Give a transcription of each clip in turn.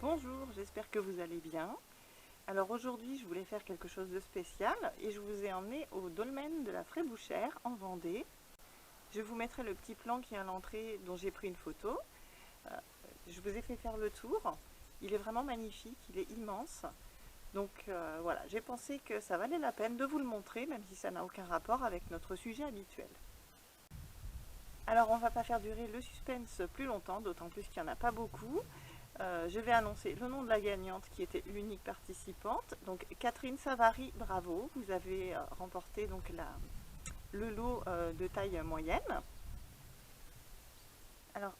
Bonjour, j'espère que vous allez bien. Alors aujourd'hui, je voulais faire quelque chose de spécial et je vous ai emmené au dolmen de la Frébuchère en Vendée. Je vous mettrai le petit plan qui est à l'entrée dont j'ai pris une photo. Euh, je vous ai fait faire le tour. Il est vraiment magnifique, il est immense. Donc voilà, j'ai pensé que ça valait la peine de vous le montrer, même si ça n'a aucun rapport avec notre sujet habituel. Alors on ne va pas faire durer le suspense plus longtemps, d'autant plus qu'il n'y en a pas beaucoup. Je vais annoncer le nom de la gagnante qui était l'unique participante. Donc Catherine Savary, bravo, vous avez remporté donc le lot de taille moyenne. Alors,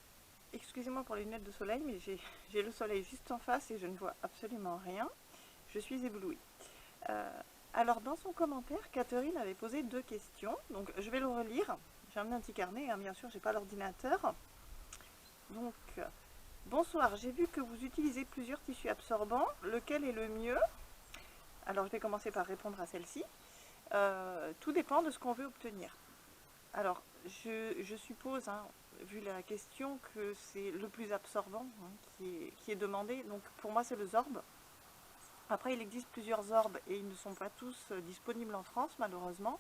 excusez-moi pour les lunettes de soleil, mais j'ai le soleil juste en face et je ne vois absolument rien. Je suis éblouie. Euh, alors, dans son commentaire, Catherine avait posé 2 questions. Donc, je vais le relire. J'ai amené un petit carnet, hein, bien sûr, j'ai pas l'ordinateur. Donc, bonsoir, j'ai vu que vous utilisez plusieurs tissus absorbants. Lequel est le mieux? Alors, je vais commencer par répondre à celle-ci. Tout dépend de ce qu'on veut obtenir. Alors, je suppose, hein, vu la question, que c'est le plus absorbant hein, qui est demandé. Donc, pour moi, c'est le Zorb. Après, il existe plusieurs Zorbs et ils ne sont pas tous disponibles en France, malheureusement.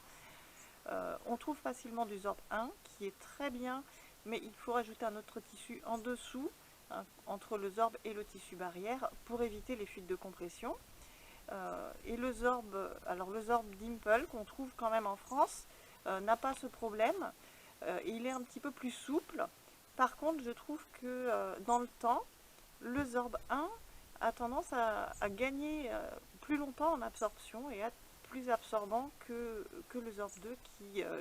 On trouve facilement du Zorb 1 qui est très bien, mais il faut rajouter un autre tissu en dessous, hein, entre le Zorb et le tissu barrière, pour éviter les fuites de compression. Et le Zorb, alors le Zorb Dimple qu'on trouve quand même en France, n'a pas ce problème. Et il est un petit peu plus souple. Par contre, je trouve que dans le temps, le Zorb 1 a tendance à gagner plus longtemps en absorption et à être plus absorbant que le Zorb 2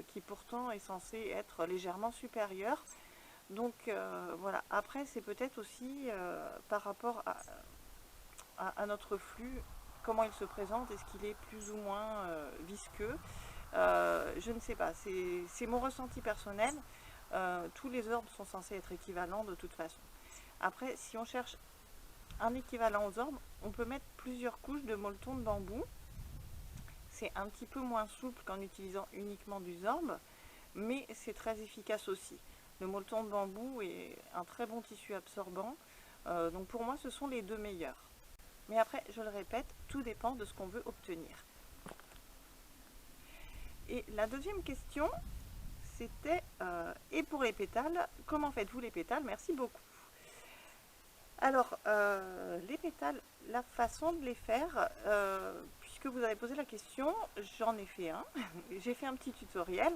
qui pourtant est censé être légèrement supérieur. Donc voilà, après c'est peut-être aussi par rapport à notre flux, comment il se présente, est-ce qu'il est plus ou moins visqueux. Je ne sais pas, c'est mon ressenti personnel. Tous les orbes sont censés être équivalents de toute façon. Après, si on cherche un équivalent aux orbes, on peut mettre plusieurs couches de molleton de bambou. C'est un petit peu moins souple qu'en utilisant uniquement du zorbe, mais c'est très efficace aussi. Le molleton de bambou est un très bon tissu absorbant, donc pour moi ce sont les 2 meilleurs. Mais après, je le répète, tout dépend de ce qu'on veut obtenir. Et la deuxième question, c'était et pour les pétales, comment faites-vous les pétales? Merci beaucoup. Alors, les pétales, la façon de les faire, puisque vous avez posé la question, j'en ai fait un. J'ai fait un petit tutoriel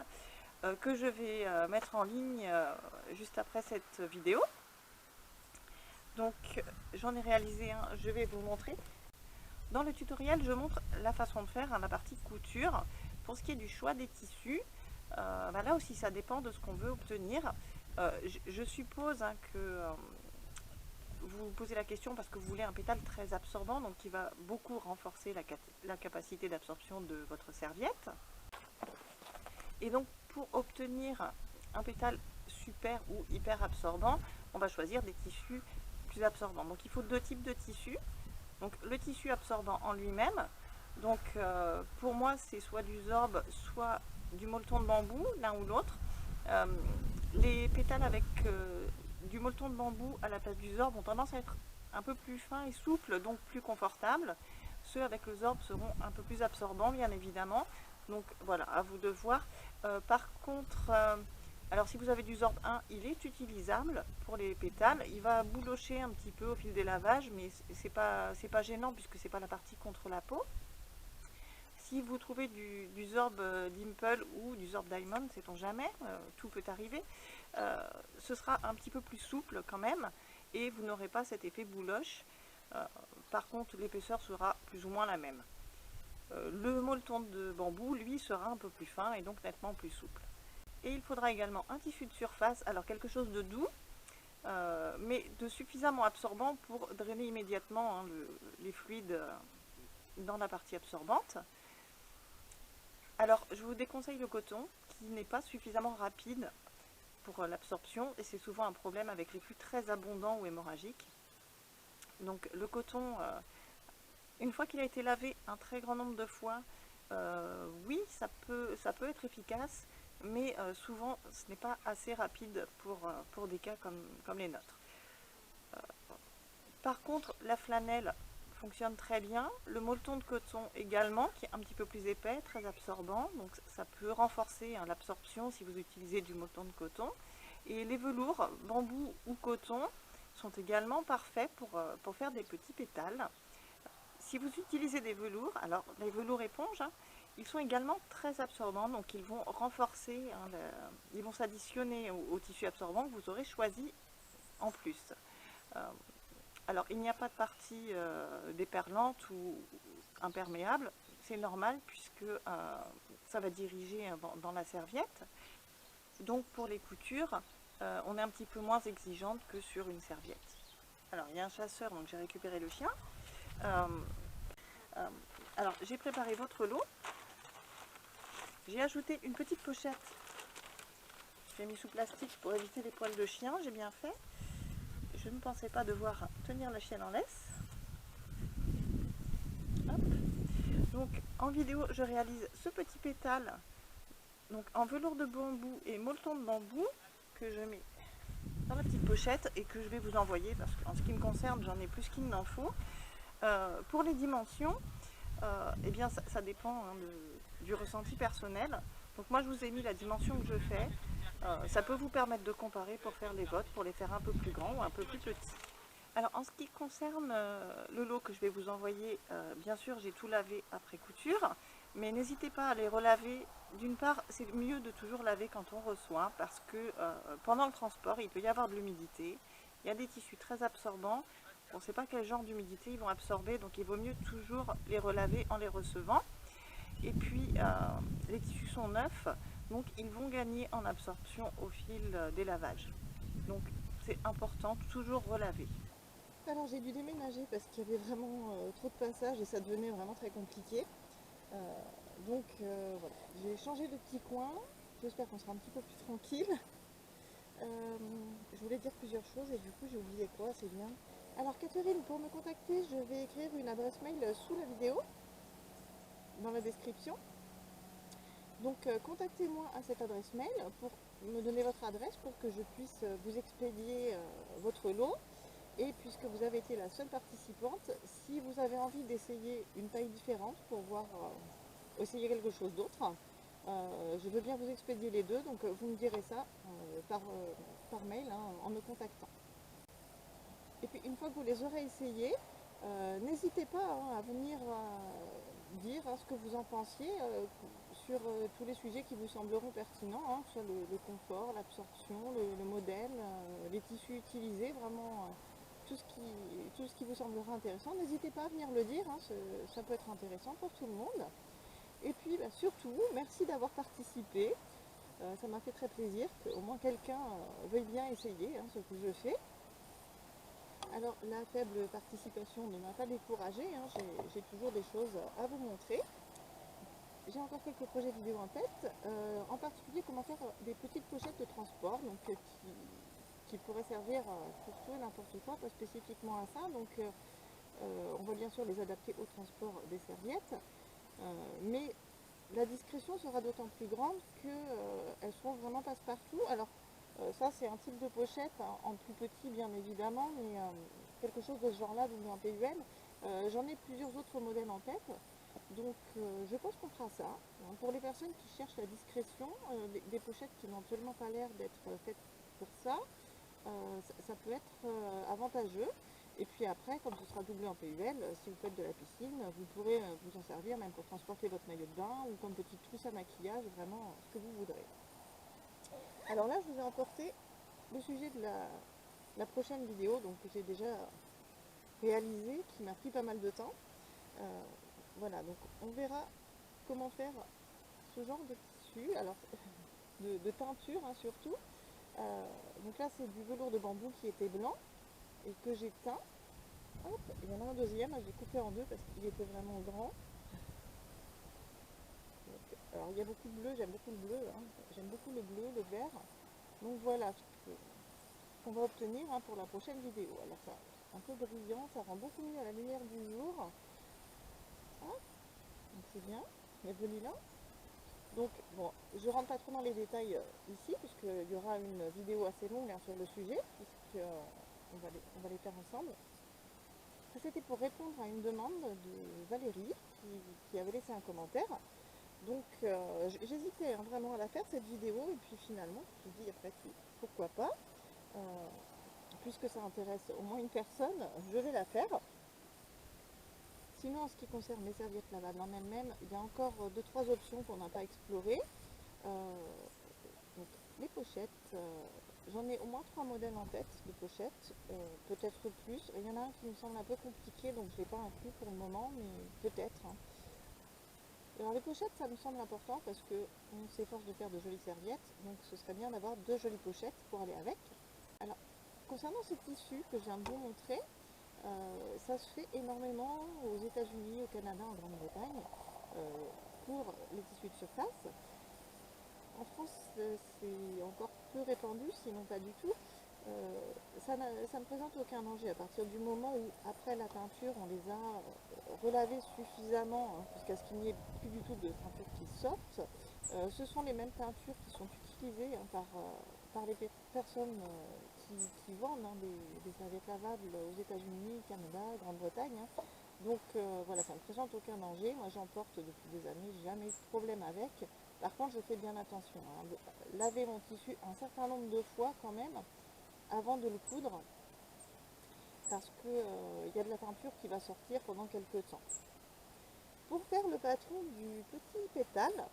que je vais mettre en ligne juste après cette vidéo. Donc, j'en ai réalisé un, je vais vous montrer. Dans le tutoriel, je montre la façon de faire, hein, la partie couture. Pour ce qui est du choix des tissus, là aussi ça dépend de ce qu'on veut obtenir. Je suppose hein, que vous vous posez la question parce que vous voulez un pétale très absorbant, donc qui va beaucoup renforcer la capacité d'absorption de votre serviette. Et donc pour obtenir un pétale super ou hyper absorbant, on va choisir des tissus plus absorbants. Donc il faut 2 types de tissus. Donc le tissu absorbant en lui-même, donc pour moi c'est soit du zorbe, soit du molleton de bambou, l'un ou l'autre. Les pétales avec du molleton de bambou à la place du zorbe ont tendance à être un peu plus fins et souples, donc plus confortables. Ceux avec le zorbe seront un peu plus absorbants, bien évidemment. Donc voilà, à vous de voir. Par contre, alors si vous avez du Zorb 1, il est utilisable pour les pétales. Il va boulocher un petit peu au fil des lavages, mais c'est pas gênant puisque c'est pas la partie contre la peau. Si vous trouvez du Zorb Dimple ou du Zorb Diamond, sait-on jamais, tout peut arriver, ce sera un petit peu plus souple quand même et vous n'aurez pas cet effet bouloche. Par contre, l'épaisseur sera plus ou moins la même. Le molleton de bambou, lui, sera un peu plus fin et donc nettement plus souple. Et il faudra également un tissu de surface, alors quelque chose de doux, mais de suffisamment absorbant pour drainer immédiatement hein, les fluides dans la partie absorbante. Alors, je vous déconseille le coton, qui n'est pas suffisamment rapide pour l'absorption, et c'est souvent un problème avec les flux très abondants ou hémorragiques. Donc le coton, une fois qu'il a été lavé un très grand nombre de fois, oui, ça peut être efficace, mais souvent ce n'est pas assez rapide pour des cas comme les nôtres. Par contre, la flanelle fonctionne très bien, le molleton de coton également, qui est un petit peu plus épais, très absorbant, donc ça peut renforcer hein, l'absorption si vous utilisez du molleton de coton. Et les velours, bambou ou coton, sont également parfaits pour faire des petits pétales. Si vous utilisez des velours, alors les velours éponges, hein, ils sont également très absorbants, donc ils vont renforcer, hein, ils vont s'additionner au tissu absorbant que vous aurez choisi en plus. Alors il n'y a pas de partie déperlante ou imperméable, c'est normal puisque ça va diriger dans la serviette. Donc pour les coutures, on est un petit peu moins exigeante que sur une serviette. Alors il y a un chasseur, donc j'ai récupéré le chien. Alors j'ai préparé votre lot. J'ai ajouté une petite pochette. J'ai mis sous plastique pour éviter les poils de chien, j'ai bien fait. Je ne pensais pas devoir tenir la chienne en laisse. Hop. Donc en vidéo, je réalise ce petit pétale donc en velours de bambou et molleton de bambou que je mets dans la petite pochette et que je vais vous envoyer parce qu'en ce qui me concerne, j'en ai plus qu'il n'en faut. Pour les dimensions, eh bien ça dépend hein, du ressenti personnel. Donc moi je vous ai mis la dimension que je fais. Ça peut vous permettre de comparer pour faire les vôtres, pour les faire un peu plus grands ou un peu plus petits. Alors en ce qui concerne le lot que je vais vous envoyer, bien sûr j'ai tout lavé après couture, mais n'hésitez pas à les relaver. D'une part, c'est mieux de toujours laver quand on reçoit parce que pendant le transport, il peut y avoir de l'humidité. Il y a des tissus très absorbants. On ne sait pas quel genre d'humidité ils vont absorber, donc il vaut mieux toujours les relaver en les recevant. Et puis, les tissus sont neufs, donc ils vont gagner en absorption au fil des lavages. Donc c'est important, toujours relaver. Alors j'ai dû déménager parce qu'il y avait vraiment trop de passages et ça devenait vraiment très compliqué. Voilà, j'ai changé de petit coin, j'espère qu'on sera un petit peu plus tranquille. Je voulais dire plusieurs choses et du coup j'ai oublié quoi, c'est bien. Alors Catherine, pour me contacter, je vais écrire une adresse mail sous la vidéo, dans la description. Donc contactez-moi à cette adresse mail pour me donner votre adresse pour que je puisse vous expédier votre lot. Et puisque vous avez été la seule participante, si vous avez envie d'essayer une taille différente pour voir essayer quelque chose d'autre, je veux bien vous expédier les deux, donc vous me direz ça par mail hein, en me contactant. Et puis une fois que vous les aurez essayés, n'hésitez pas hein, à venir dire hein, ce que vous en pensiez sur tous les sujets qui vous sembleront pertinents, hein, que ce soit le confort, l'absorption, le modèle, les tissus utilisés, vraiment tout ce qui vous semblera intéressant. N'hésitez pas à venir le dire, hein, ça peut être intéressant pour tout le monde. Et puis bah, surtout, merci d'avoir participé. Ça m'a fait très plaisir qu'au moins quelqu'un veuille bien essayer hein, ce que je fais. Alors la faible participation ne m'a pas découragée, hein, j'ai toujours des choses à vous montrer. J'ai encore quelques projets vidéo en tête, en particulier comment faire des petites pochettes de transport donc, qui pourraient servir pour tout et n'importe quoi, pas spécifiquement à ça. Donc on va bien sûr les adapter au transport des serviettes, mais la discrétion sera d'autant plus grande qu'elles seront vraiment passe-partout. Alors ça c'est un type de pochette hein, en plus petit bien évidemment, mais quelque chose de ce genre-là, donc en PUL. J'en ai plusieurs autres modèles en tête, donc je pense qu'on fera ça. Hein. Pour les personnes qui cherchent la discrétion, des pochettes qui n'ont absolument pas l'air d'être faites pour ça, ça peut être avantageux. Et puis après, comme ce sera doublé en PUL, si vous faites de la piscine, vous pourrez vous en servir même pour transporter votre maillot de bain ou comme petite trousse à maquillage, vraiment ce que vous voudrez. Alors là, je vous ai emporté le sujet de la prochaine vidéo, donc que j'ai déjà réalisé, qui m'a pris pas mal de temps. Voilà, donc on verra comment faire ce genre de tissu, alors de teinture hein, surtout. Donc là, c'est du velours de bambou qui était blanc et que j'ai teint. Hop, il y en a un deuxième, je l'ai coupé en deux parce qu'il était vraiment grand. Donc, alors il y a beaucoup de bleu, j'aime beaucoup le bleu, hein. J'aime beaucoup le bleu, le vert. Donc voilà ce qu'on va obtenir hein, pour la prochaine vidéo. Alors ça, un peu brillant, ça rend beaucoup mieux à la lumière du jour. Ah, donc c'est bien, mais joli là. Donc bon, je rentre pas trop dans les détails ici, puisqu'il y aura une vidéo assez longue hein, sur le sujet, puisqu'on va les faire ensemble. Ça c'était pour répondre à une demande de Valérie qui avait laissé un commentaire. Donc j'hésitais vraiment à la faire cette vidéo et puis finalement je me suis dit après tout, pourquoi pas, puisque ça intéresse au moins une personne, je vais la faire. Sinon en ce qui concerne les serviettes lavables en elles-mêmes, il y a encore 2-3 options qu'on n'a pas explorées. Donc les pochettes, j'en ai au moins 3 modèles en tête de pochettes, peut-être plus. Il y en a un qui me semble un peu compliqué donc je ne l'ai pas inclus pour le moment, mais peut-être. Hein. Alors les pochettes, ça me semble important parce qu'on s'efforce de faire de jolies serviettes, donc ce serait bien d'avoir 2 jolies pochettes pour aller avec. Alors, concernant ces tissus que je viens de vous montrer, ça se fait énormément aux États-Unis, au Canada, en Grande-Bretagne, pour les tissus de surface. En France, c'est encore peu répandu, sinon pas du tout. Ça ne présente aucun danger à partir du moment où, après la teinture, on les a relavés suffisamment jusqu'à ce qu'il n'y ait plus du tout de teinture qui sorte. Ce sont les mêmes teintures qui sont utilisées par les personnes qui vendent des serviettes lavables aux États-Unis, Canada, Grande-Bretagne. Donc voilà, ça ne présente aucun danger. Moi j'en porte depuis des années, jamais eu de problème avec. Par contre, je fais bien attention. Laver mon tissu un certain nombre de fois quand même avant de le coudre parce qu'il y a de la teinture qui va sortir pendant quelques temps. Pour faire le patron du petit pétale,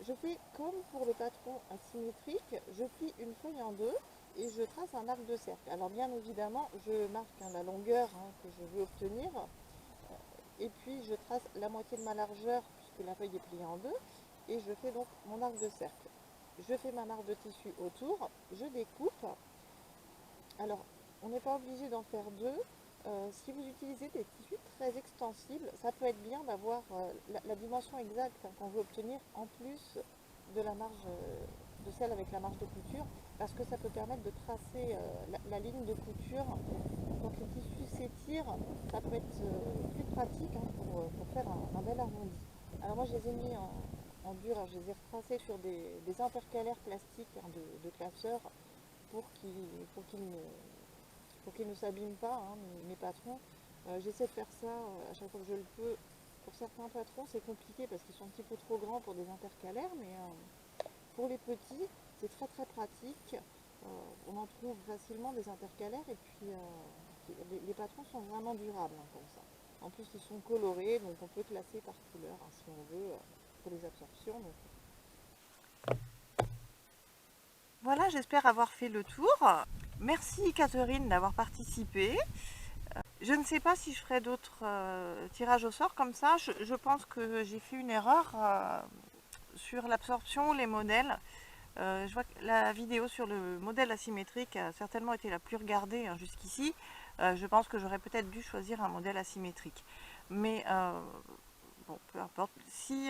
je fais comme pour le patron asymétrique, je plie une feuille en deux et je trace un arc de cercle. Alors bien évidemment, je marque la longueur que je veux obtenir et puis je trace la moitié de ma largeur puisque la feuille est pliée en deux et je fais donc mon arc de cercle. Je fais ma marque de tissu autour, je découpe. Alors, on n'est pas obligé d'en faire deux. Si vous utilisez des tissus très extensibles, ça peut être bien d'avoir la dimension exacte qu'on veut obtenir en plus de la marge, de celle avec la marge de couture, parce que ça peut permettre de tracer la ligne de couture. Quand les tissus s'étirent, ça peut être plus pratique pour faire un bel arrondi. Alors moi je les ai mis en dur, je les ai retracés sur des intercalaires plastiques de classeurs pour qu'ils ne s'abîment pas, mes patrons. J'essaie de faire ça à chaque fois que je le peux. Pour certains patrons, c'est compliqué parce qu'ils sont un petit peu trop grands pour des intercalaires, mais pour les petits, c'est très très pratique. On en trouve facilement des intercalaires et puis les patrons sont vraiment durables comme ça. En plus, ils sont colorés, donc on peut classer par couleur si on veut pour les absorptions. Donc. Voilà, j'espère avoir fait le tour. Merci Catherine d'avoir participé. Je ne sais pas si je ferai d'autres tirages au sort comme ça. Je pense que j'ai fait une erreur sur l'absorption, les modèles. Je vois que la vidéo sur le modèle asymétrique a certainement été la plus regardée jusqu'ici. Je pense que j'aurais peut-être dû choisir un modèle asymétrique. Mais bon, peu importe. Si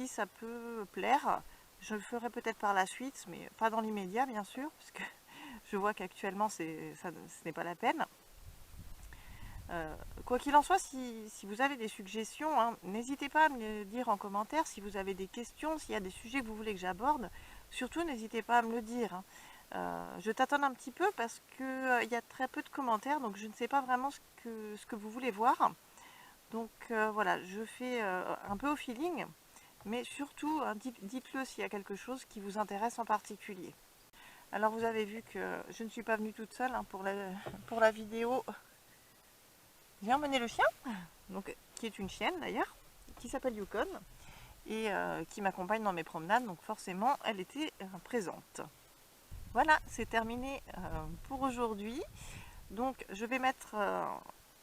ça peut plaire, je le ferai peut-être par la suite, mais pas dans l'immédiat bien sûr, parce que je vois qu'actuellement ce n'est pas la peine. Quoi qu'il en soit, si vous avez des suggestions, n'hésitez pas à me le dire en commentaire. Si vous avez des questions, s'il y a des sujets que vous voulez que j'aborde, surtout n'hésitez pas à me le dire. Je tâtonne un petit peu parce qu'il y a très peu de commentaires, donc je ne sais pas vraiment ce que vous voulez voir. Donc voilà, je fais un peu au feeling, mais surtout dites-le s'il y a quelque chose qui vous intéresse en particulier. Alors vous avez vu que je ne suis pas venue toute seule pour la vidéo. J'ai emmené le chien, donc, qui est une chienne d'ailleurs, qui s'appelle Yukon, et qui m'accompagne dans mes promenades, donc forcément elle était présente. Voilà, c'est terminé pour aujourd'hui. Donc je vais mettre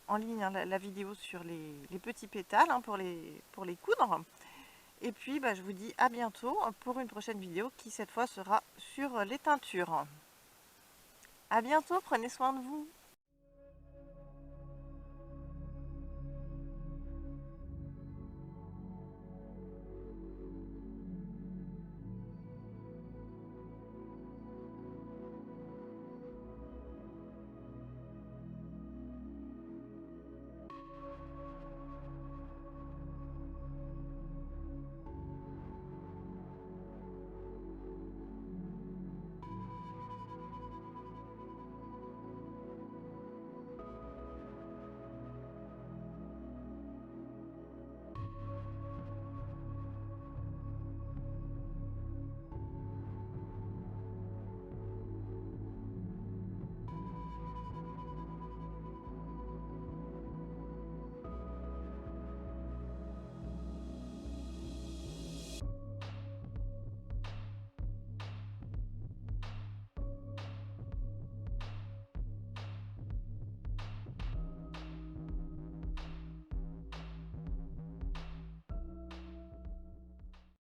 en ligne la vidéo sur les petits pétales pour les coudre. Et puis je vous dis à bientôt pour une prochaine vidéo qui cette fois sera sur les teintures. À bientôt, prenez soin de vous.